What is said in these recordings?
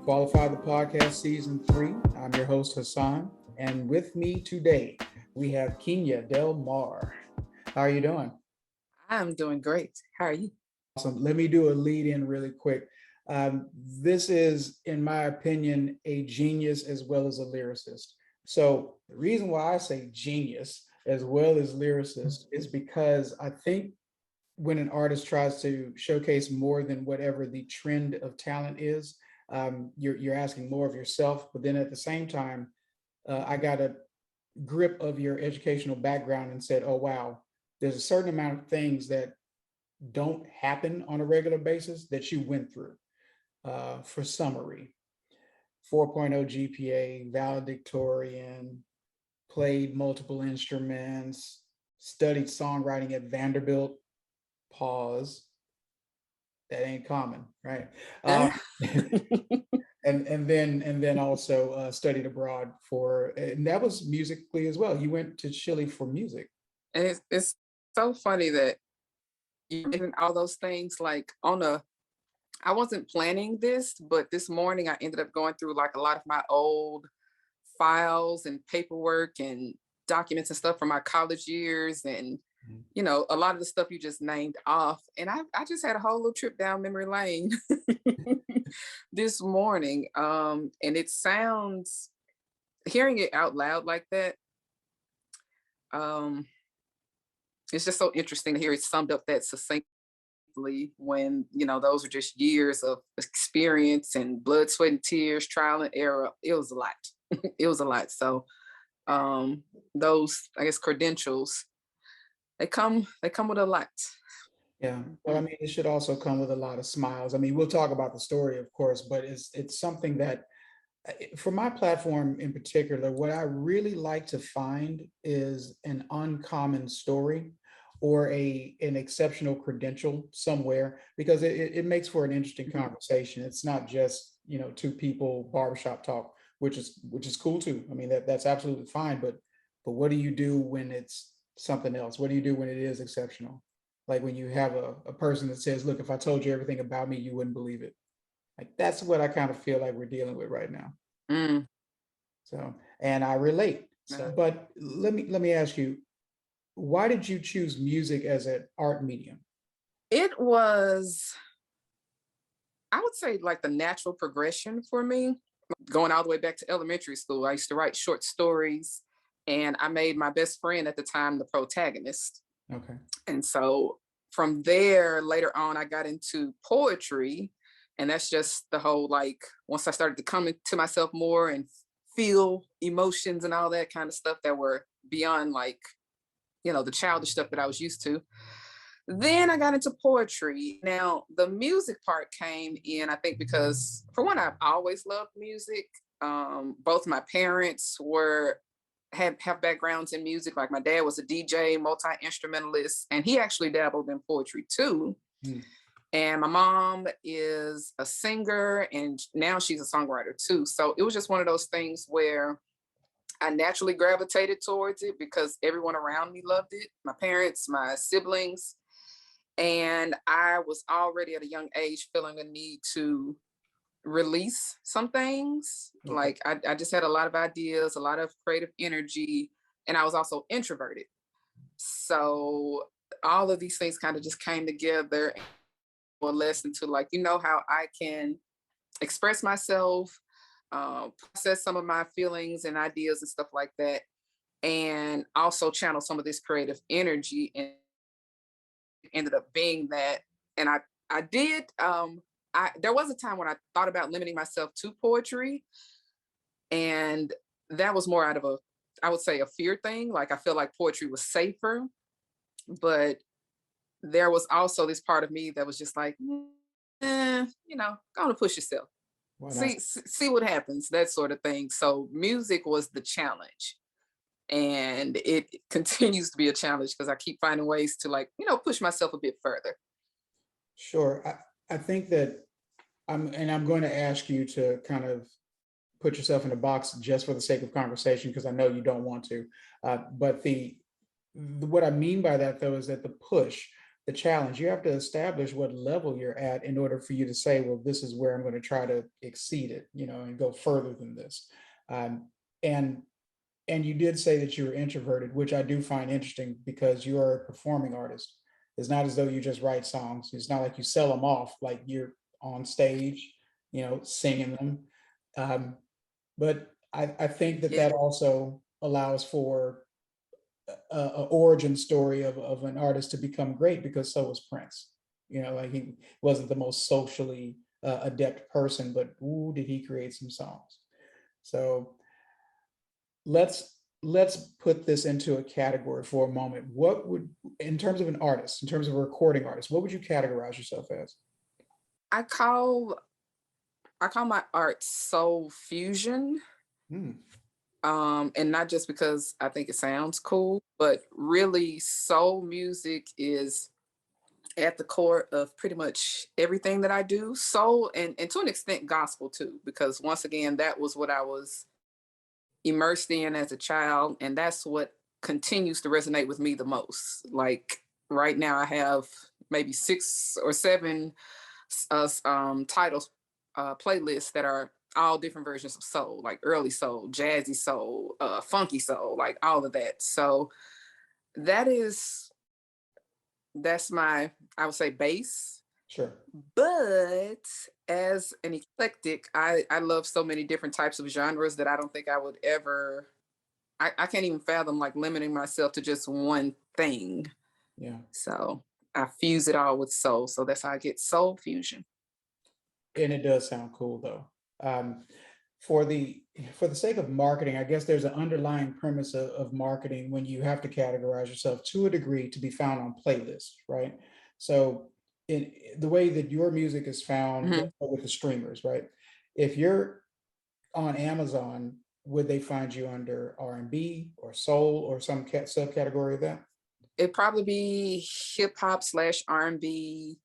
Qualify the Podcast Season 3. I'm your host, Hassan. And with me today, we have Kiña del Mar. How are you doing? I'm doing great. How are you? Awesome. Let me do a lead in really quick. This is, in my opinion, a genius as well as a lyricist. So the reason why I say genius as well as lyricist is because I think when an artist tries to showcase more than whatever the trend of talent is, you're asking more of yourself. But then at the same time, I got a grip of your educational background and said, oh, wow, there's a certain amount of things that don't happen on a regular basis that you went through. For summary, 4.0 GPA, valedictorian, played multiple instruments, studied songwriting at Vanderbilt. Pause. That ain't common, right? Uh, And then also studied abroad for, and that was musically as well. You went to Chile for music. and it's so funny that you did all those things like I wasn't planning this, but this morning I ended up going through like a lot of my old files and paperwork and documents and stuff from my college years and a lot of the stuff you just named off. And I just had a whole little trip down memory lane this morning. And it sounds, hearing it out loud like that, um, it's just so interesting to hear it summed up that succinctly when, those are just years of experience and blood, sweat, and tears, trial and error. It was a lot. It was a lot. So those, I guess, credentials, they come with a lot. Yeah. Well, I mean, it should also come with a lot of smiles. I mean, we'll talk about the story, of course, but it's something that for my platform in particular, what I really like to find is an uncommon story or an exceptional credential somewhere, because it makes for an interesting conversation. It's not just, two people barbershop talk, which is cool too. I mean, that's absolutely fine. But what do you do when it's something else? What do you do when it is exceptional? Like when you have a person that says, look, if I told you everything about me, you wouldn't believe it. Like that's what I kind of feel like we're dealing with right now. Mm. So, and I relate. So, but let me ask you, why did you choose music as an art medium? It was, I would say, like the natural progression for me. Going all the way back to elementary school, I used to write short stories, and I made my best friend at the time the protagonist. Okay. And so from there, later on, I got into poetry. And that's just the whole, like, once I started to come into myself more and feel emotions and all that kind of stuff that were beyond, like, the childish stuff that I was used to. Then I got into poetry. Now, the music part came in, I think, because for one, I've always loved music. Both my parents have backgrounds in music. Like my dad was a DJ, multi-instrumentalist, and he actually dabbled in poetry too. Mm. And my mom is a singer, and now she's a songwriter too. So it was just one of those things where I naturally gravitated towards it because everyone around me loved it. My parents, my siblings. And I was already at a young age feeling a need to release some things. Okay. Like I just had a lot of ideas, a lot of creative energy, and I was also introverted. So all of these things kind of just came together and more or less into like, how I can express myself, process some of my feelings and ideas and stuff like that, and also channel some of this creative energy, and ended up being that. And I did, there was a time when I thought about limiting myself to poetry, and that was more out of I would say a fear thing. Like I feel like poetry was safer, but there was also this part of me that was just like, going to push yourself. See what happens, that sort of thing. So music was the challenge, and it continues to be a challenge because I keep finding ways to, like, push myself a bit further. Sure. I think that I'm going to ask you to kind of put yourself in a box just for the sake of conversation, because I know you don't want to. But what I mean by that, though, is that the the challenge. You have to establish what level you're at in order for you to say, well, this is where I'm going to try to exceed it, and go further than this. Um, and and you did say that you were introverted, which I do find interesting because you are a performing artist. It's not as though you just write songs. It's not like you sell them off, like you're on stage, singing them. Um, but I think that Yeah. that also allows for a origin story of an artist to become great, because so was Prince. Like he wasn't the most socially adept person, but ooh, did he create some songs. So let's put this into a category for a moment. What would, in terms of an artist, in terms of a recording artist, what would you categorize yourself as? I call my art soul fusion. Hmm. And not just because I think it sounds cool, but really soul music is at the core of pretty much everything that I do. Soul and to an extent gospel too, because once again, that was what I was immersed in as a child. And that's what continues to resonate with me the most. Like right now I have maybe 6 or 7 titles, playlists that are all different versions of soul, like early soul, jazzy soul, funky soul, like all of that. So that is that's my, I would say, base. Sure. But as an eclectic, I love so many different types of genres that I don't think I would ever, I can't even fathom like limiting myself to just one thing. Yeah. So I fuse it all with soul. So that's how I get soul fusion. And it does sound cool though. Um, for the for the sake of marketing, I guess there's an underlying premise of marketing when you have to categorize yourself to a degree to be found on playlists, right? So in the way that your music is found Mhm. with the streamers, right? If you're on Amazon, would they find you under R&B or soul or some subcategory of that? It'd probably be hip hop slash R&B,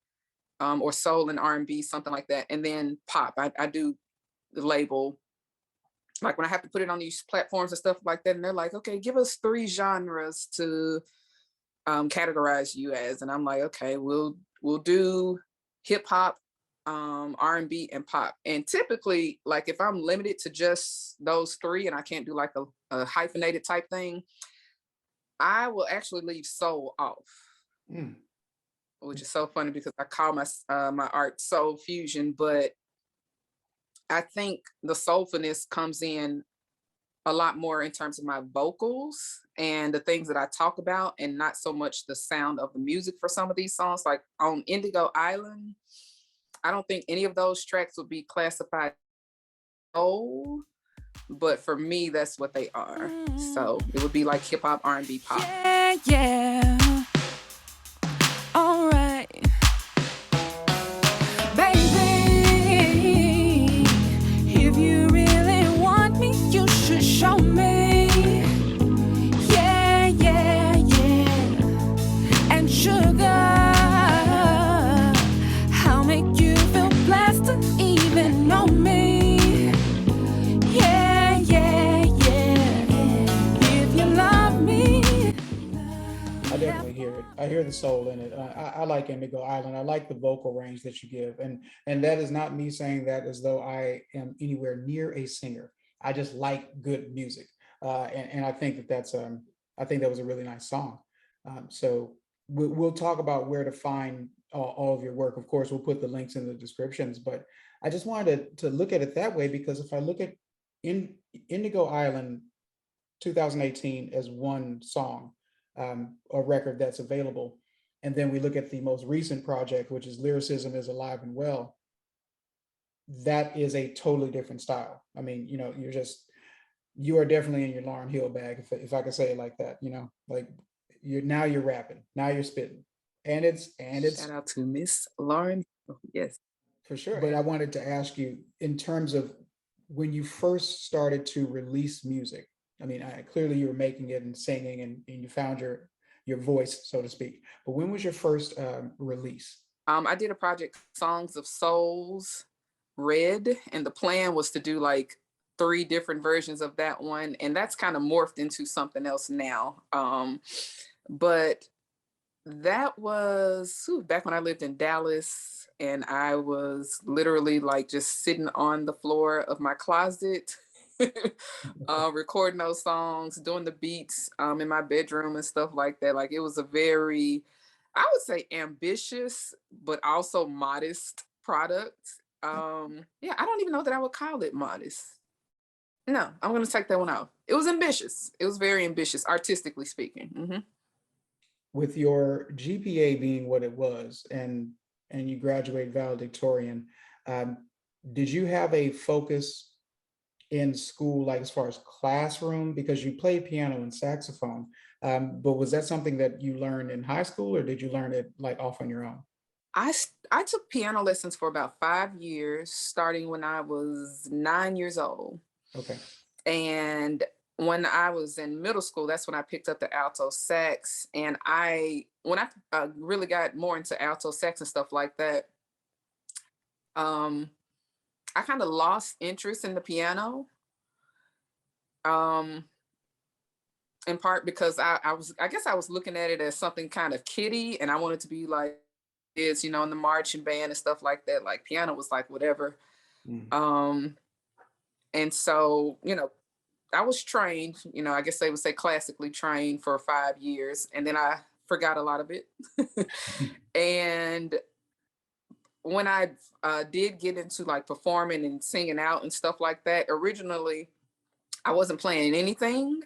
or soul and R&B, something like that. And then pop. I do the label. Like when I have to put it on these platforms and stuff like that, and they're like, okay, give us 3 genres to categorize you as. And I'm like, okay, we'll do hip hop, R&B, and pop. And typically, like if I'm limited to just those 3 and I can't do like a hyphenated type thing, I will actually leave soul off, Mm, which is so funny because I call my art soul fusion, but I think the soulfulness comes in a lot more in terms of my vocals and the things that I talk about, and not so much the sound of the music for some of these songs. Like on Indigo Island, I don't think any of those tracks would be classified soul, but for me, that's what they are. So it would be like hip hop, R&B, pop. Yeah, yeah. All right. Baby, if you really want me, you should show me. Yeah, yeah, yeah. And sugar, I'll make you feel blessed to even know me. Yeah, yeah, yeah. If you love me. I definitely hear it. I hear the soul in it. I like Indigo Island. I like the vocal range that you give, and that is not me saying that as though I am anywhere near a singer. I just like good music, and I think I think that was a really nice song. So we'll talk about where to find all of your work. Of course, we'll put the links in the descriptions. But I just wanted to look at it that way, because if I look at in Indigo Island 2018 as one song, a record that's available. And then we look at the most recent project, which is Lyricism is Alive and Well. That is a totally different style. I mean, you are definitely in your Lauryn Hill bag, if I could say it like that. Like you're rapping, now you're spitting, and it's Shout out to Miss Lauren. Oh, yes. for sure. But I wanted to ask you, in terms of when you first started to release music. I mean, clearly you were making it and singing, and you found your voice, so to speak. But when was your first release? I did a project, Songs of Souls, Red, and the plan was to do like 3 different versions of that one, and that's kind of morphed into something else now. But That was back when I lived in Dallas, and I was literally like just sitting on the floor of my closet, recording those songs, doing the beats in my bedroom and stuff like that. Like it was a very, I would say, ambitious but also modest product. Yeah, I don't even know that I would call it modest. No, I'm gonna take that one out. It was ambitious. It was very ambitious, artistically speaking. With your GPA being what it was, and you graduate valedictorian, um, did you have a focus in school, like as far as classroom, because you played piano and saxophone, but was that something that you learned in high school, or did you learn it like off on your own? I took piano lessons for about 5 years, starting when I was 9 years old. Okay. And when I was in middle school, that's when I picked up the alto sax. And when I really got more into alto sax and stuff like that, um, I kind of lost interest in the piano. Um, in part because I guess I was looking at it as something kind of kiddie, and I wanted to be like this, in the marching band and stuff like that. Like piano was like whatever. Mm. Um, and so, I was trained, I guess they would say classically trained for 5 years, and then I forgot a lot of it. And when I did get into like performing and singing out and stuff like that, originally I wasn't playing anything.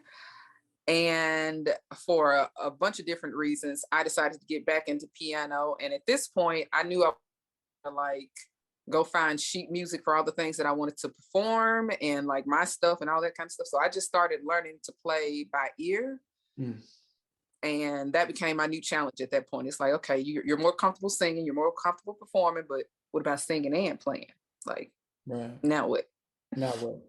And for a bunch of different reasons, I decided to get back into piano. And at this point, I knew I would like go find sheet music for all the things that I wanted to perform and like my stuff and all that kind of stuff. So I just started learning to play by ear. Mm. And that became my new challenge at that point. It's like, okay, you're more comfortable singing, you're more comfortable performing, but what about singing and playing? Like, Right. now what? Now what?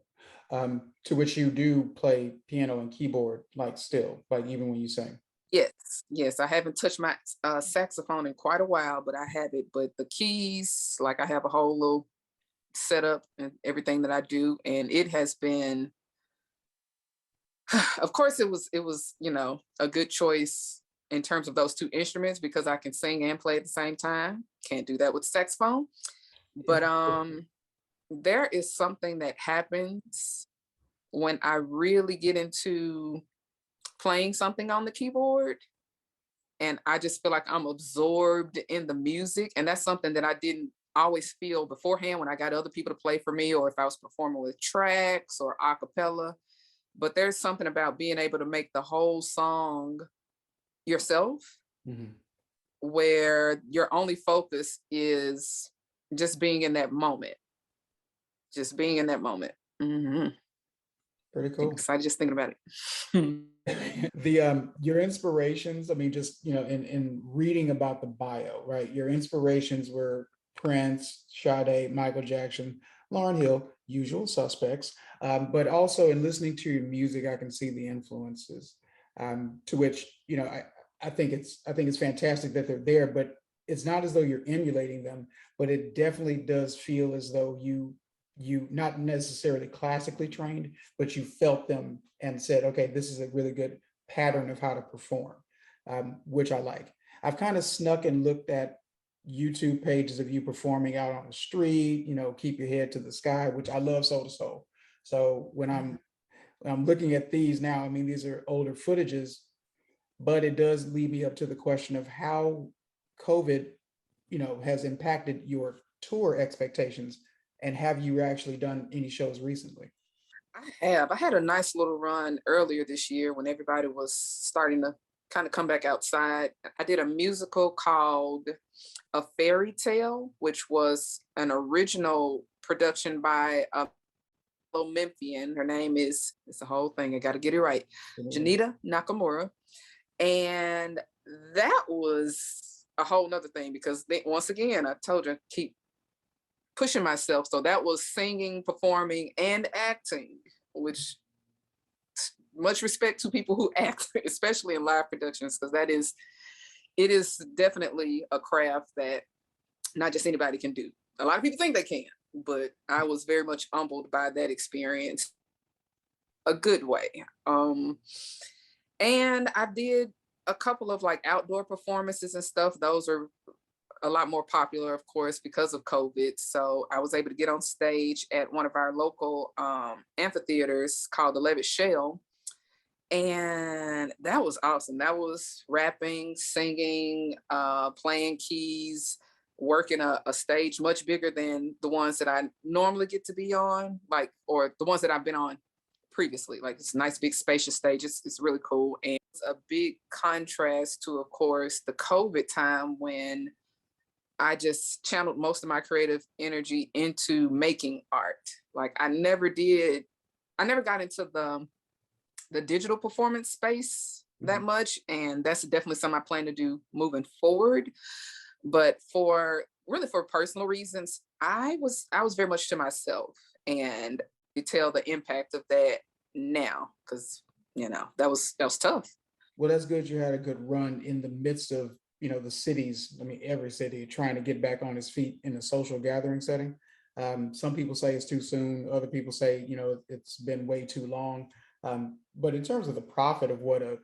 To which you do play piano and keyboard, like still, like even when you sing. Yes, yes. I haven't touched my saxophone in quite a while, but I have it. But the keys, like I have a whole little setup and everything that I do, and it has been. Of course, it was a good choice in terms of those two instruments because I can sing and play at the same time. Can't do that with saxophone, but there is something that happens when I really get into playing something on the keyboard, and I just feel like I'm absorbed in the music. And that's something that I didn't always feel beforehand when I got other people to play for me or if I was performing with tracks or a cappella. But there's something about being able to make the whole song yourself Mhm. where your only focus is just being in that moment, just being in that moment. Pretty cool. Excited just thinking about it. The your inspirations, I mean, just in reading about the bio, right? Your inspirations were Prince, Sade, Michael Jackson, Lauryn Hill, usual suspects. But also in listening to your music, I can see the influences. To which, I think it's fantastic that they're there, but it's not as though you're emulating them, but it definitely does feel as though you not necessarily classically trained, but you felt them and said, okay, this is a really good pattern of how to perform, which I like. I've kind of snuck and looked at YouTube pages of you performing out on the street, keep your head to the sky, which I love soul to soul. So when I'm looking at these now, I mean, these are older footages, but it does lead me up to the question of how COVID, has impacted your tour expectations, and have you actually done any shows recently? I have. I had a nice little run earlier this year when everybody was starting to kind of come back outside. I did a musical called A Fairy Tale, which was an original production by a fellow Memphian. Her name is, it's a whole thing. I got to get it right. Janita Nakamura. And that was a whole nother thing because once again, I told you, I keep pushing myself. So that was singing, performing, and acting, which much respect to people who act, especially in live productions, because it is definitely a craft that not just anybody can do. A lot of people think they can, but I was very much humbled by that experience, a good way. And I did a couple of like outdoor performances and stuff. Those are a lot more popular, of course, because of COVID. So I was able to get on stage at one of our local amphitheaters called the Levitt Shell. And that was awesome. That was rapping, singing, playing keys, working a stage much bigger than the ones that I normally get to be on, like, or the ones that I've been on previously. Like, it's a nice big spacious stage. It's really cool. And it's a big contrast to, of course, the COVID time when I just channeled most of my creative energy into making art. Like, I never got into the digital performance space that much. And that's definitely something I plan to do moving forward. But for personal reasons, I was very much to myself, and you tell the impact of that now, because that was tough. Well, that's good. You had a good run in the midst of, the cities. I mean, every city trying to get back on its feet in a social gathering setting. Some people say it's too soon. Other people say, it's been way too long. But in terms of the profit of what a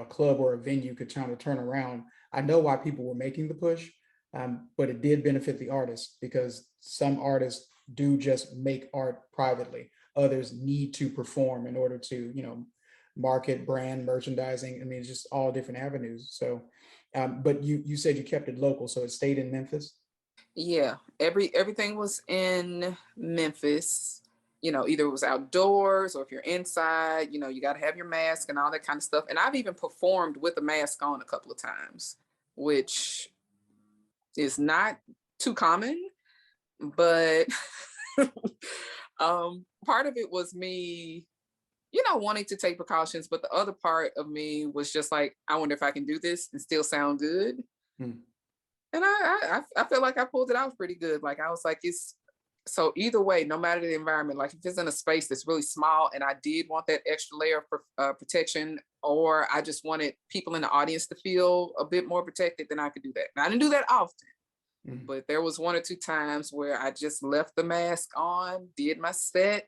club or a venue could try to turn around, I know why people were making the push, but it did benefit the artists, because some artists do just make art privately. Others need to perform in order to, market, brand, merchandising. I mean, it's just all different avenues. So, but you said you kept it local, so it stayed in Memphis? Yeah, everything was in Memphis. Either it was outdoors, or if you're inside, you got to have your mask and all that kind of stuff. And I've even performed with a mask on a couple of times, which is not too common, but part of it was me, wanting to take precautions, but the other part of me was just like, I wonder if I can do this and still sound good. And I feel like I pulled it off pretty good. Like, I was like, so either way, no matter the environment, like if it's in a space that's really small and I did want that extra layer of protection, or I just wanted people in the audience to feel a bit more protected, then I could do that. And I didn't do that often, but there was one or two times where I just left the mask on, did my set,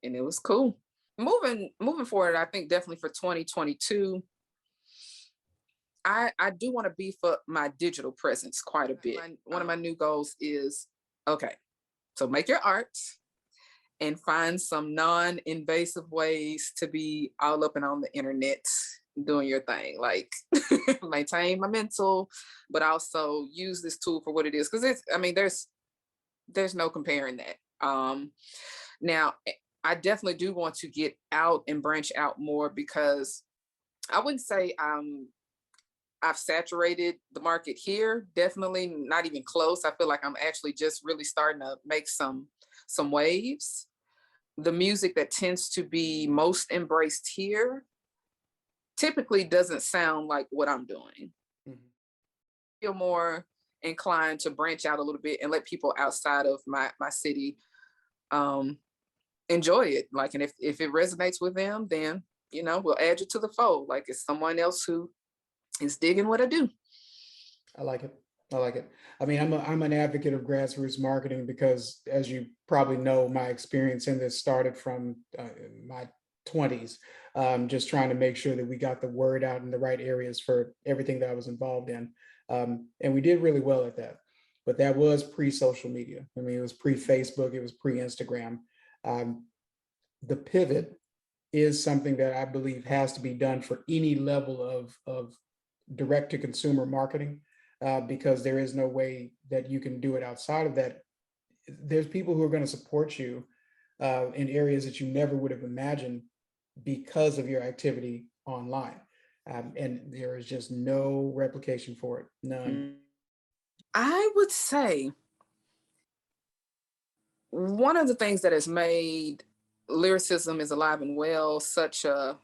and it was cool. Moving forward, I think definitely for 2022, I do want to beef up my digital presence quite a bit. One of my new goals is, okay, so make your art and find some non-invasive ways to be all up and on the internet doing your thing. Like, maintain my mental, but also use this tool for what it is. Because there's no comparing that. Now, I definitely do want to get out and branch out more, because I wouldn't say I've saturated the market here. Definitely not even close. I feel like I'm actually just really starting to make some waves. The music that tends to be most embraced here typically doesn't sound like what I'm doing. I feel more inclined to branch out a little bit and let people outside of my city enjoy it. Like, and if it resonates with them, then we'll add you to the fold. Like, it's someone else who is digging what I do. I like it. I mean, I'm an advocate of grassroots marketing, because, as you probably know, my experience in this started from my 20s, just trying to make sure that we got the word out in the right areas for everything that I was involved in. And we did really well at that. But that was pre-social media. I mean, it was pre-Facebook, it was pre-Instagram. The pivot is something that I believe has to be done for any level of direct to consumer marketing, because there is no way that you can do it outside of that. There's people who are going to support you in areas that you never would have imagined because of your activity online. And there is just no replication for it, none. I would say one of the things that has made Lyricism is Alive and Well such a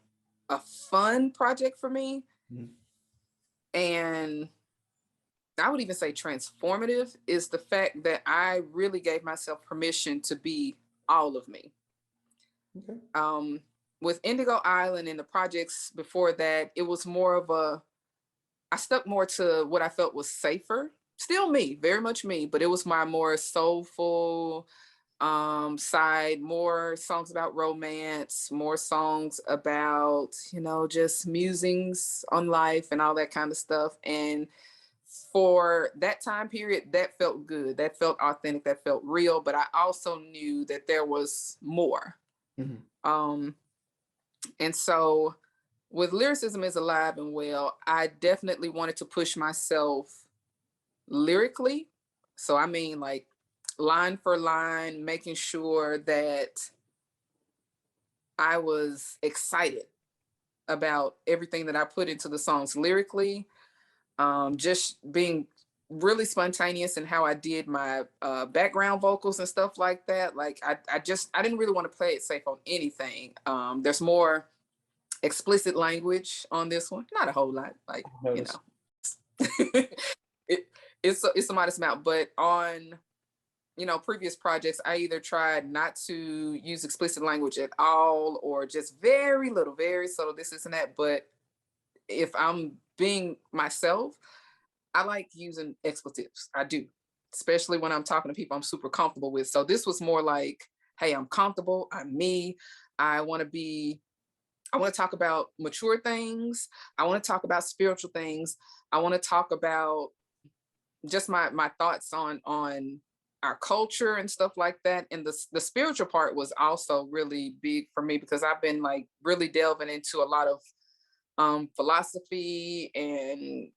fun project for me, and I would even say transformative, is the fact that I really gave myself permission to be all of me. With Indigo Island and the projects before that, it was more of I stuck more to what I felt was safer. Still me, very much me, but it was my more soulful, side, more songs about romance, more songs about, you know, just musings on life and all that kind of stuff. And for that time period, that felt good. That felt authentic. That felt real. But I also knew that there was more. Mhm. And so with Lyricism is Alive and Well, I definitely wanted to push myself lyrically. So I mean, like line for line, making sure that I was excited about everything that I put into the songs lyrically. Just being really spontaneous in how I did my background vocals and stuff like that. Like I didn't really want to play it safe on anything. There's more explicit language on this one, not a whole lot, like, you Notice. know. It's a modest amount, but on, you know, previous projects, I either tried not to use explicit language at all or just very little, very subtle this and that. But if I'm being myself, I like using expletives. I do, especially when I'm talking to people I'm super comfortable with. So this was more like, hey, I'm comfortable, I'm me. I want to talk about mature things. I want to talk about spiritual things. I want to talk about just my thoughts on our culture and stuff like that. And the spiritual part was also really big for me because I've been like really delving into a lot of philosophy and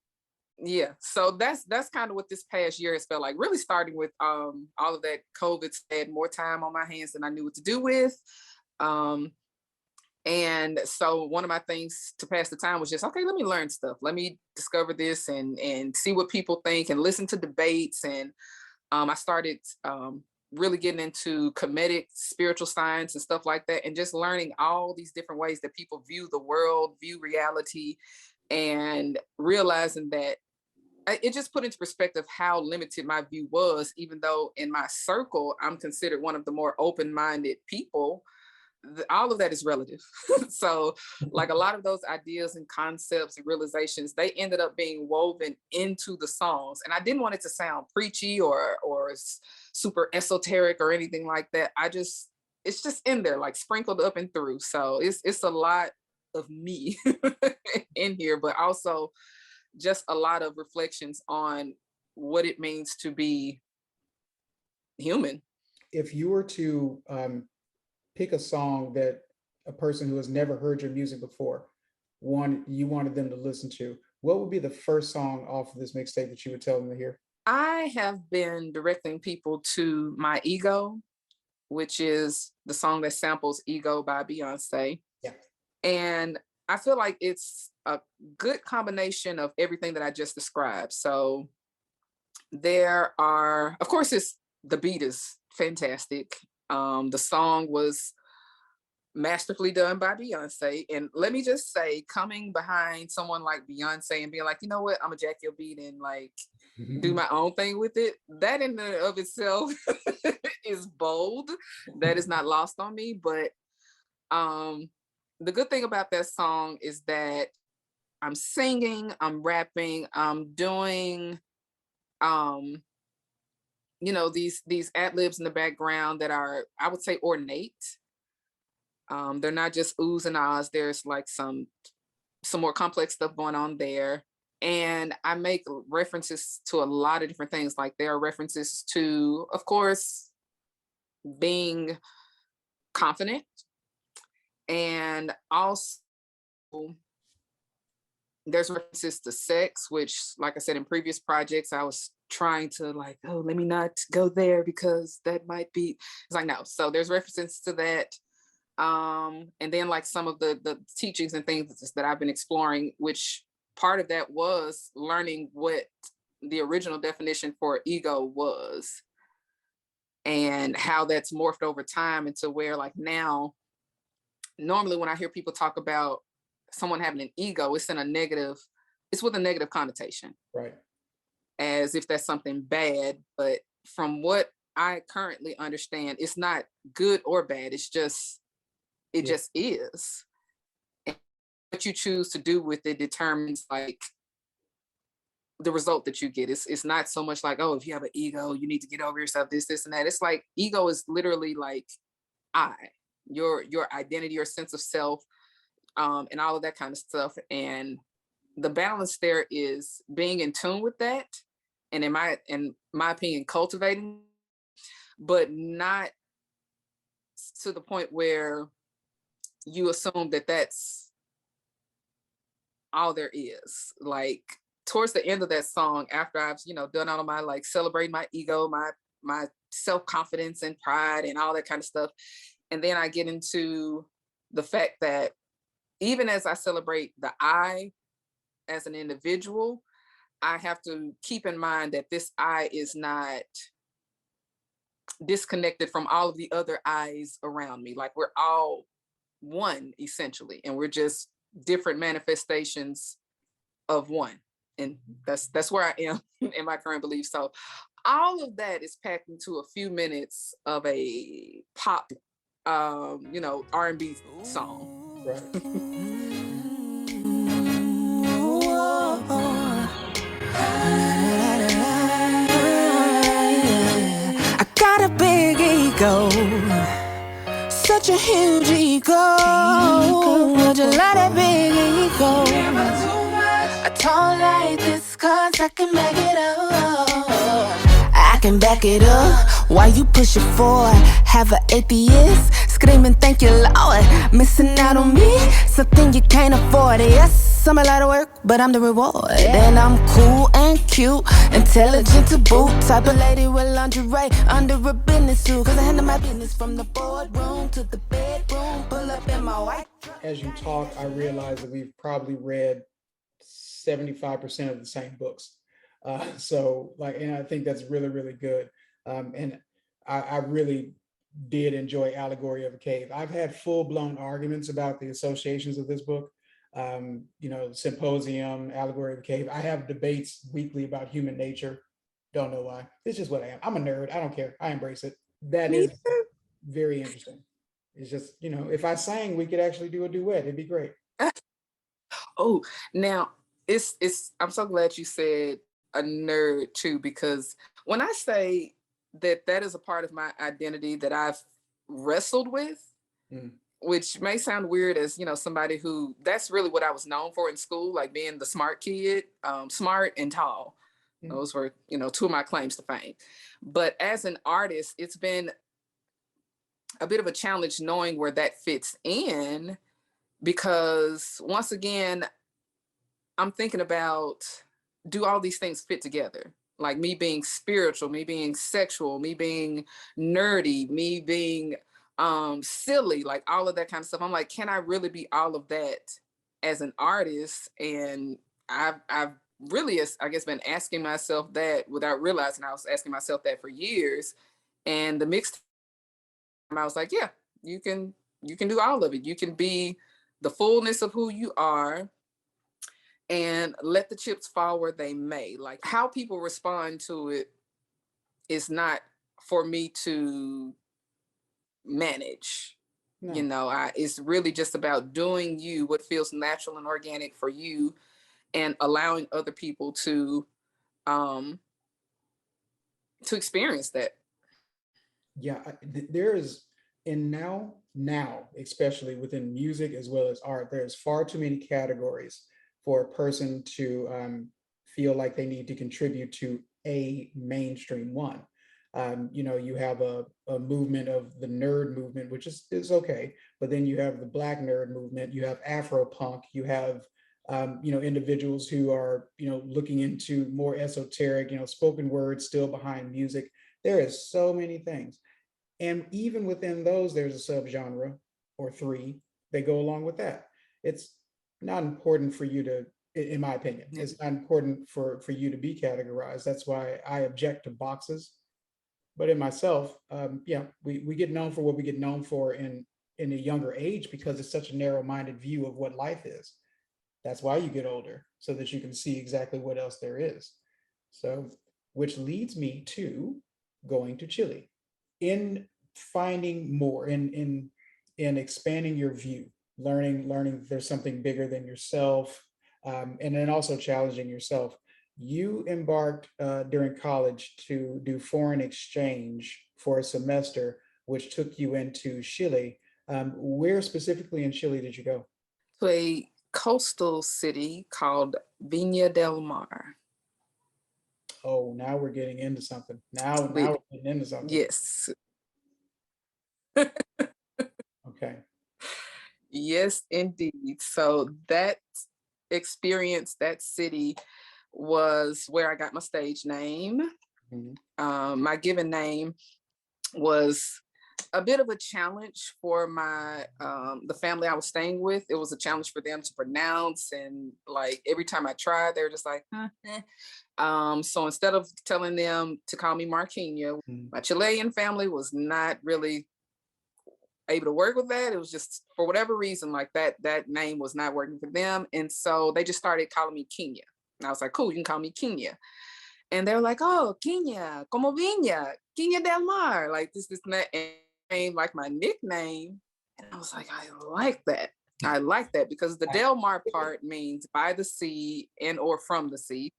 yeah. So that's kind of what this past year has felt like. Really starting with all of that COVID had more time on my hands than I knew what to do with. And so one of my things to pass the time was just, okay, let me learn stuff. Let me discover this and see what people think and listen to debates. And I started really getting into comedic spiritual science and stuff like that, and just learning all these different ways that people view the world, view reality, and realizing that it just put into perspective how limited my view was, even though in my circle, I'm considered one of the more open-minded people. All of that is relative. So like a lot of those ideas and concepts and realizations, they ended up being woven into the songs. And I didn't want it to sound preachy or super esoteric or anything like that. It's just in there, like sprinkled up and through. So it's a lot of me in here, but also just a lot of reflections on what it means to be human. If you were to pick a song that a person who has never heard your music before, you wanted them to listen to, what would be the first song off of this mixtape that you would tell them to hear? I have been directing people to My Ego, which is the song that samples Ego by Beyonce. Yeah. And I feel like it's a good combination of everything that I just described. So there are, of course, the beat is fantastic. The song was masterfully done by Beyonce. And let me just say, coming behind someone like Beyonce and being like, you know what, I'm gonna jack your beat and like do my own thing with it. That in and of itself is bold. That is not lost on me. But the good thing about that song is that I'm singing, I'm rapping, I'm doing you know, these ad-libs in the background that are, I would say, ornate. They're not just oohs and ahs. There's like some more complex stuff going on there. And I make references to a lot of different things. Like there are references to, of course, being confident, and also there's references to sex, which, like I said, in previous projects, I was trying to like, oh, let me not go there because that might be, it's like, no. So there's references to that. And then like some of the teachings and things that I've been exploring, which part of that was learning what the original definition for ego was and how that's morphed over time into where like now, normally when I hear people talk about someone having an ego, it's with a negative connotation. Right. As if that's something bad. But from what I currently understand, it's not good or bad. It's just, it just is. And what you choose to do with it determines like the result that you get. It's not so much like, oh, if you have an ego, you need to get over yourself, this, and that. It's like ego is literally like I, your identity, your sense of self, and all of that kind of stuff. And the balance there is being in tune with that, and in my opinion, cultivating, but not to the point where you assume that that's all there is. Like towards the end of that song, after I've, done all of my like celebrating my ego, my self-confidence and pride and all that kind of stuff. And then I get into the fact that even as I celebrate the I as an individual, I have to keep in mind that this I is not disconnected from all of the other I's around me. Like we're all one essentially, and we're just different manifestations of one. And that's where I am in my current belief. So all of that is packed into a few minutes of a pop, R&B song. Right. I got a big ego, such a huge ego. Would you let that big ego? I don't like this cause I can back it up. I can back it up. Why you push it forward? Have an atheist screaming thank you Lord, missing out on me, something you can't afford. Yes, I'm a lot of work, but I'm the reward. And I'm cool and cute, intelligent to boot, type of lady with lingerie under a business suit. Cause I handle my business from the boardroom to the bedroom, pull up in my white. As you talk, I realize that we've probably read 75% of the same books. And I think that's really, really good. And I really did enjoy Allegory of a Cave. I've had full-blown arguments about the associations of this book. Symposium, Allegory of a Cave. I have debates weekly about human nature. Don't know why. It's just what I am. I'm a nerd. I don't care. I embrace it. That is very interesting. It's just, if I sang, we could actually do a duet. It'd be great. Oh, now I'm so glad you said a nerd too, because when I say that is a part of my identity that I've wrestled with, which may sound weird as, somebody who, that's really what I was known for in school, like being the smart kid, smart and tall. Those were, two of my claims to fame. But as an artist, it's been a bit of a challenge knowing where that fits in, because once again, I'm thinking about, do all these things fit together? Like me being spiritual, me being sexual, me being nerdy, me being silly, like all of that kind of stuff. I'm like, can I really be all of that as an artist? And I've really, I guess, been asking myself that without realizing I was asking myself that for years. And the mixtape, I was like, yeah, you can do all of it. You can be the fullness of who you are and let the chips fall where they may. Like how people respond to it is not for me to manage. No. It's really just about doing you, what feels natural and organic for you, and allowing other people to experience that. Yeah, there is, and now, especially within music as well as art, there's far too many categories for a person to feel like they need to contribute to a mainstream one. You have a movement of the nerd movement, which is okay, but then you have the Black nerd movement, you have Afro punk, you have individuals who are looking into more esoteric, spoken word still behind music. There is so many things, and even within those, there's a subgenre or three that go along with that. It's not important for you to, in my opinion, it's not important for you to be categorized. That's why I object to boxes. But in myself, we get known for what we get known for in a younger age because it's such a narrow-minded view of what life is. That's why you get older, so that you can see exactly what else there is. So, which leads me to going to Chile, in finding more, in expanding your view, learning there's something bigger than yourself, and then also challenging yourself. you embarked during college to do foreign exchange for a semester, which took you into Chile. Where specifically in Chile did you go? To a coastal city called Viña del Mar. Oh, now we're getting into something. Now We, we're getting into something. yes, Okay. yes, indeed. So that experience, that city was where I got my stage name. Mhm. My given name was a bit of a challenge for my the family I was staying with. It was a challenge for them to pronounce, and like every time I tried, they were just like, huh, eh. So instead of telling them to call me Marquinha, Mhm. my Chilean family was not really able to work with that. It was just for whatever reason, like that name was not working for them. And so they just started calling me Kiña. And I was like, cool, you can call me Kiña. And they're like, oh, Kiña, como Viña, Kiña del Mar, like this and that, and became like my nickname. And I was like, I like that. I like that because the Del Mar part means by the sea and or from the sea.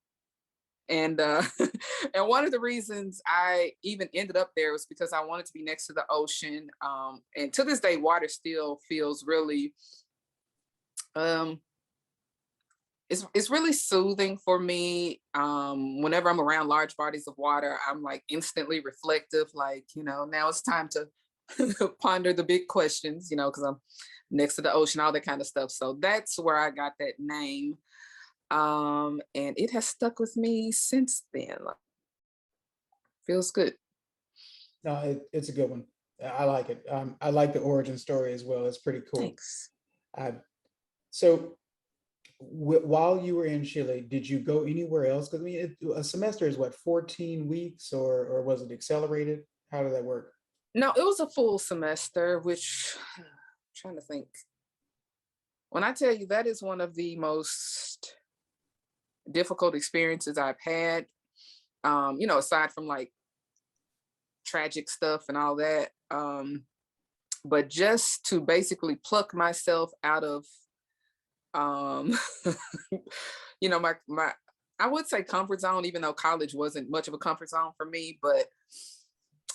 And and one of the reasons I even ended up there was because I wanted to be next to the ocean. And to this day, water still feels really um it's really soothing for me. Whenever I'm around large bodies of water, I'm like instantly reflective, like, now it's time to ponder the big questions, because I'm next to the ocean, all that kind of stuff. So that's where I got that name. And it has stuck with me since then. Like, feels good. No, it's a good one. I like it. I like the origin story as well. It's pretty cool. Thanks. Uh, so while you were in Chile, did you go anywhere else? Because I mean, a semester is what, 14 weeks, or was it accelerated? How did that work? No, it was a full semester, which I'm trying to think. When I tell you that is one of the most difficult experiences I've had, aside from like tragic stuff and all that. But just to basically pluck myself out of um my I would say comfort zone, even though college wasn't much of a comfort zone for me, but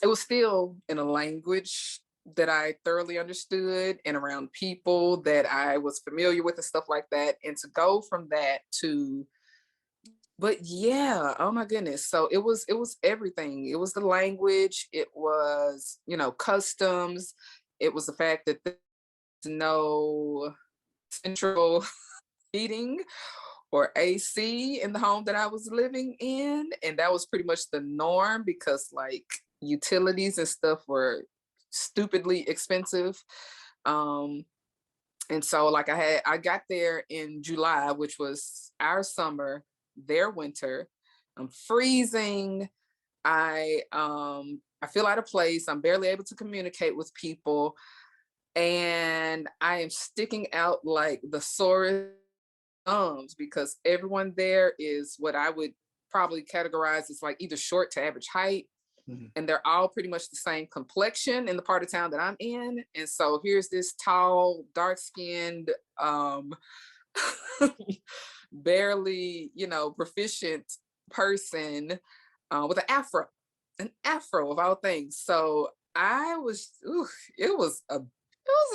it was still in a language that I thoroughly understood and around people that I was familiar with and stuff like that. And to go from that to, but yeah, oh my goodness. So it was everything. It was the language, it was, customs, it was the fact that there's no central heating or AC in the home that I was living in. And that was pretty much the norm because like utilities and stuff were stupidly expensive. Um, and so like I got there in July, which was our summer, their winter. I'm freezing. I feel out of place. I'm barely able to communicate with people. And I am sticking out like the sorest because everyone there is what I would probably categorize as like either short to average height, Mhm. and they're all pretty much the same complexion in the part of town that I'm in. And so here's this tall, dark-skinned, barely, proficient person with an afro of all things. So I was, it was a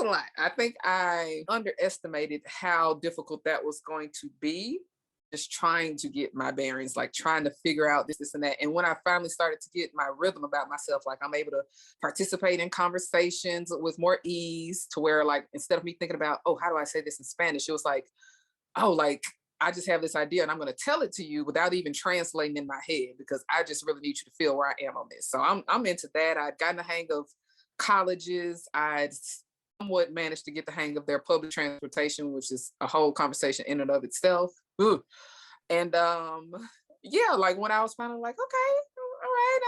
lot. I think I underestimated how difficult that was going to be. Just trying to get my bearings, like trying to figure out this, and that. And when I finally started to get my rhythm about myself, like I'm able to participate in conversations with more ease to where like, instead of me thinking about, oh, how do I say this in Spanish? It was like, oh, like I just have this idea and I'm going to tell it to you without even translating in my head because I just really need you to feel where I am on this. So I'm into that. I'd gotten the hang of colleges. I'd somewhat managed to get the hang of their public transportation, which is a whole conversation in and of itself. Ooh. And yeah, like when I was finally like, okay, all right,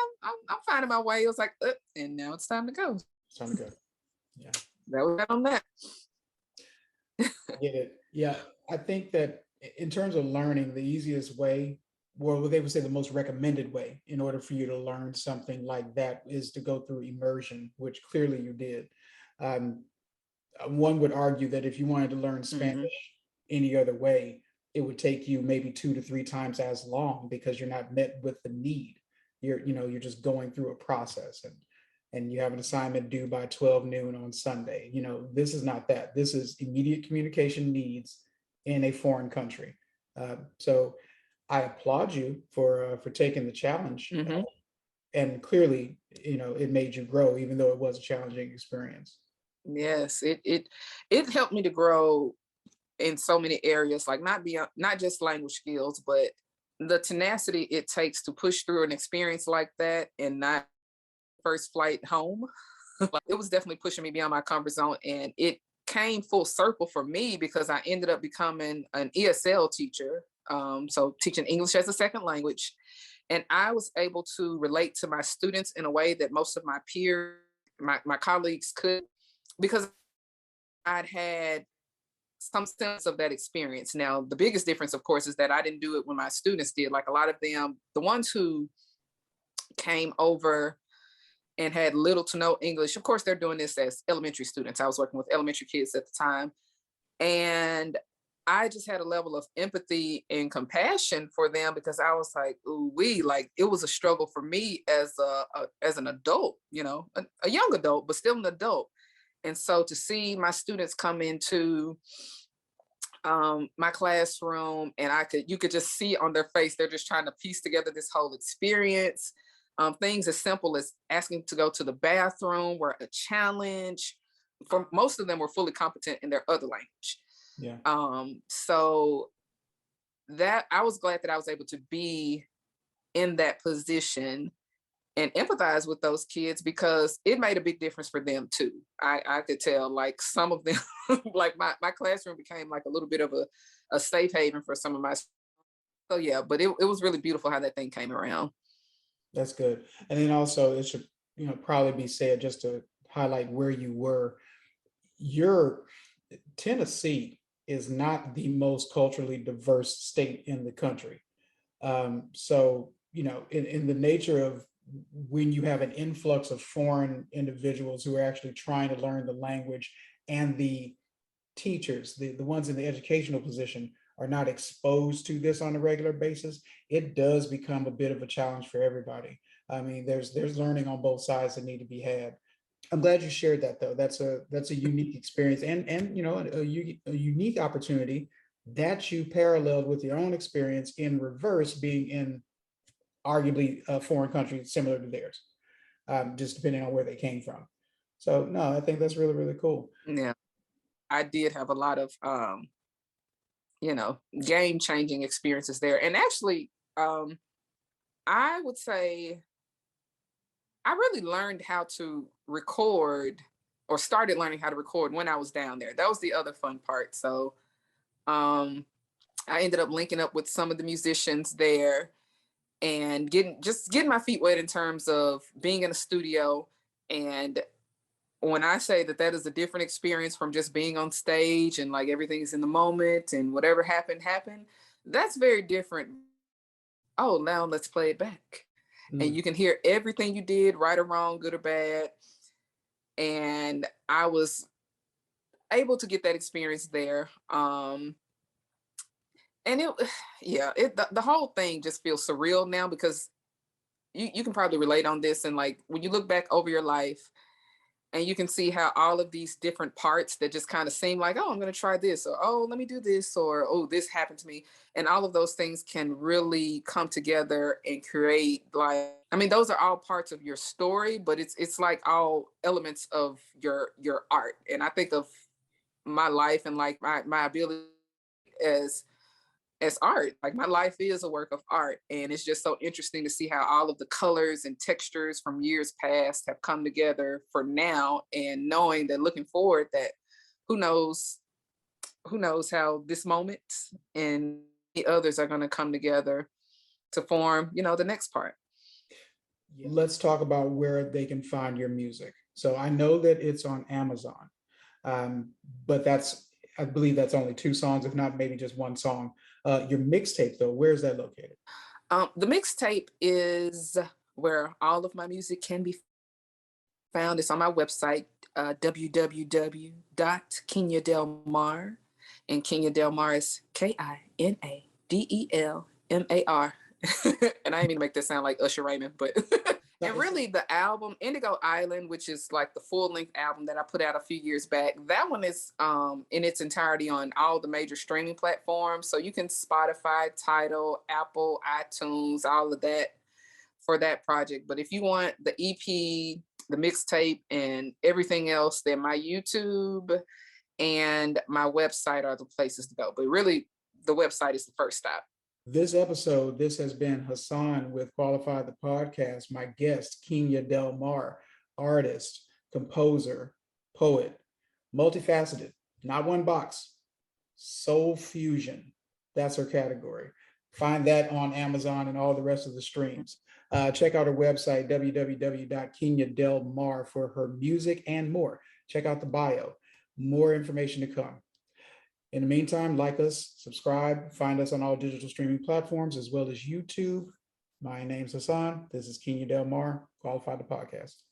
I'm finding my way. It was like, and now it's time to go. It's time to go. Yeah, That was that on that. I get it. Yeah, I think that in terms of learning, the easiest way, or they would say the most recommended way, in order for you to learn something like that, is to go through immersion, which clearly you did. Um, one would argue that if you wanted to learn Mhm. Spanish any other way, it would take you maybe 2 to 3 times as long because you're not met with the need. You're just going through a process, and you have an assignment due by 12 noon on Sunday. This is not that. This is immediate communication needs in a foreign country. So I applaud you for taking the challenge. Mm-hmm. And clearly, it made you grow, even though it was a challenging experience. Yes, it helped me to grow in so many areas, like not just language skills, but the tenacity it takes to push through an experience like that and not first flight home. It was definitely pushing me beyond my comfort zone, and it came full circle for me because I ended up becoming an ESL teacher, so teaching English as a second language, and I was able to relate to my students in a way that most of my peers, my colleagues could, because I'd had some sense of that experience. Now, the biggest difference, of course, is that I didn't do it when my students did. Like a lot of them, the ones who came over and had little to no English, of course, they're doing this as elementary students. I was working with elementary kids at the time. And I just had a level of empathy and compassion for them because I was like, ooh, like it was a struggle for me as an adult, a young adult, but still an adult. And so to see my students come into my classroom, and you could just see on their face, they're just trying to piece together this whole experience. Things as simple as asking to go to the bathroom were a challenge. For most of them were fully competent in their other language. Yeah. So that I was glad that I was able to be in that position and empathize with those kids because it made a big difference for them too. I could tell, like some of them, like my classroom became like a little bit of a safe haven for some of my. So yeah, but it was really beautiful how that thing came around. That's good. And then also it should, probably be said, just to highlight where you were, your Tennessee is not the most culturally diverse state in the country. So, in the nature of when you have an influx of foreign individuals who are actually trying to learn the language, and the teachers, the ones in the educational position, are not exposed to this on a regular basis, it does become a bit of a challenge for everybody. I mean, there's learning on both sides that need to be had. I'm glad you shared that, though. That's a unique experience, and a unique opportunity that you paralleled with your own experience in reverse, being in arguably a foreign country similar to theirs, just depending on where they came from. So no, I think that's really, really cool. Yeah, I did have a lot of game changing experiences there, and actually, I would say I really learned how to record, or started learning how to record, when I was down there. That was the other fun part. So I ended up linking up with some of the musicians there and getting my feet wet in terms of being in a studio. And when I say that is a different experience from just being on stage and like everything's in the moment and whatever happened, that's very different. Oh, now let's play it back. And you can hear everything you did, right or wrong, good or bad. And I was able to get that experience there. And the whole thing just feels surreal now because you can probably relate on this. And like when you look back over your life and you can see how all of these different parts that just kind of seem like, oh, I'm going to try this, or oh, let me do this, or oh, this happened to me. And all of those things can really come together and create, like, I mean, those are all parts of your story, but it's like all elements of your art. And I think of my life and like my ability as art. Like my life is a work of art, and it's just so interesting to see how all of the colors and textures from years past have come together for now, and knowing that looking forward, that who knows how this moment and the others are going to come together to form the next part. Let's talk about where they can find your music. So I know that it's on Amazon, but I believe that's only 2 songs, if not maybe just 1 song. Your mixtape, though, where is that located? The mixtape is where all of my music can be found. It's on my website, www.kiñadelmar, And Kiña del Mar is Kiñadelmar. And I didn't mean to make that sound like Usher Raymond, but and really the album Indigo Island, which is like the full-length album that I put out a few years back, that one is in its entirety on all the major streaming platforms. So you can Spotify, Tidal, Apple, iTunes, all of that for that project. But if you want the EP, the mixtape, and everything else, then my YouTube and my website are the places to go. But really, the website is the first stop. This episode, this has been Hassan with Qualify the Podcast. My guest, Kiña del Mar, artist, composer, poet, multifaceted, not one box, soul fusion. That's her category. Find that on Amazon and all the rest of the streams. Check out her website, www.kiñadelmar, for her music and more. Check out the bio. More information to come. In the meantime, like us, subscribe, find us on all digital streaming platforms as well as YouTube. My name's Hassan. This is Kiña del Mar, Qualify the Podcast.